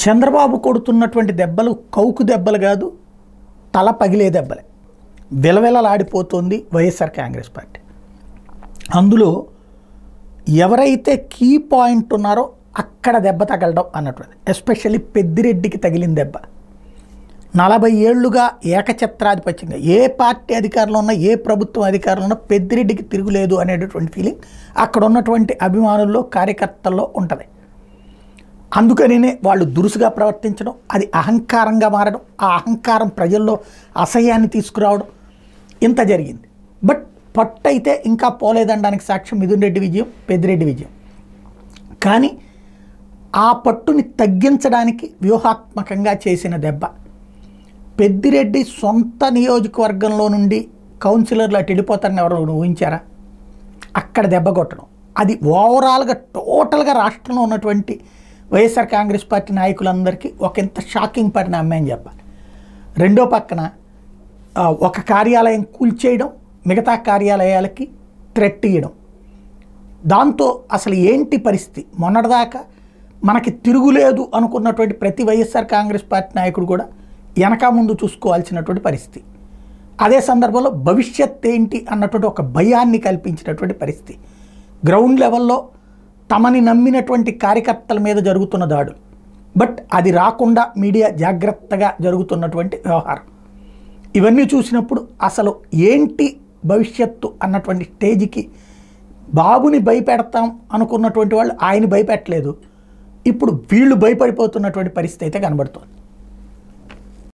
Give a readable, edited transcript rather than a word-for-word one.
చంద్రబాబు కొడుతున్నటువంటి దెబ్బలు కౌకు దెబ్బలు కాదు, తల పగిలే దెబ్బలే. విలవిలలాడిపోతుంది వైఎస్ఆర్ కాంగ్రెస్ పార్టీ. అందులో ఎవరైతే కీ పాయింట్ ఉన్నారో అక్కడ దెబ్బ తగలడం అన్నటువంటిది. ఎస్పెషల్లీ పెద్దిరెడ్డికి తగిలిన దెబ్బ 40 ఏళ్లుగా ఏకఛత్రాధిపత్యంగా ఏ పార్టీ అధికారంలో ఉన్నా, ఏ ప్రభుత్వం అధికారంలో ఉన్నా పెద్దిరెడ్డికి తిరుగులేదు అనేటటువంటి ఫీలింగ్ అక్కడ ఉన్నటువంటి అభిమానుల్లో, కార్యకర్తల్లో ఉంటుంది. అందుకనే వాళ్ళు దురుసుగా ప్రవర్తించడం, అది అహంకారంగా మారడం, ఆ అహంకారం ప్రజల్లో అసహ్యాన్ని తీసుకురావడం ఇంత జరిగింది. బట్ పట్టు అయితే ఇంకా పోలేదనడానికి సాక్ష్యం మిథున్ రెడ్డి విజయం, పెద్దిరెడ్డి విజయం. కానీ ఆ పట్టుని తగ్గించడానికి వ్యూహాత్మకంగా చేసిన దెబ్బ. పెద్దిరెడ్డి సొంత నియోజకవర్గంలో నుండి కౌన్సిలర్లు అటు వెళ్ళిపోతారని ఎవరు ఊహించారా? అక్కడ దెబ్బ కొట్టడం, అది ఓవరాల్గా టోటల్గా రాష్ట్రంలో ఉన్నటువంటి వైఎస్ఆర్ కాంగ్రెస్ పార్టీ నాయకులందరికీ ఒక ఇంత షాకింగ్ పరిణామం అని చెప్పాలి. రెండో పక్కన ఒక కార్యాలయం కూల్చేయడం, మిగతా కార్యాలయాలకి థ్రెట్ ఇవ్వడం. దాంతో అసలు ఏంటి పరిస్థితి? మొన్నటిదాకా మనకి తిరుగులేదు అనుకున్నటువంటి ప్రతి వైఎస్ఆర్ కాంగ్రెస్ పార్టీ నాయకుడు కూడా వెనక ముందు చూసుకోవాల్సినటువంటి పరిస్థితి. అదే సందర్భంలో భవిష్యత్ ఏంటి అన్నటువంటి ఒక భయాన్ని కల్పించినటువంటి పరిస్థితి. గ్రౌండ్ లెవెల్లో తమని నమ్మినటువంటి కార్యకర్తల మీద జరుగుతున్న దాడులు, బట్ అది రాకుండా మీడియా జాగ్రత్తగా జరుగుతున్నటువంటి వ్యవహారం. ఇవన్నీ చూసినప్పుడు అసలు ఏంటి భవిష్యత్తు అన్నటువంటి స్టేజ్కి బాబుని భయపెడతాం అనుకున్నటువంటి వాళ్ళు ఆయన భయపెట్టలేదు. ఇప్పుడు వీళ్ళు భయపడిపోతున్నటువంటి పరిస్థితి అయితే కనబడుతుంది.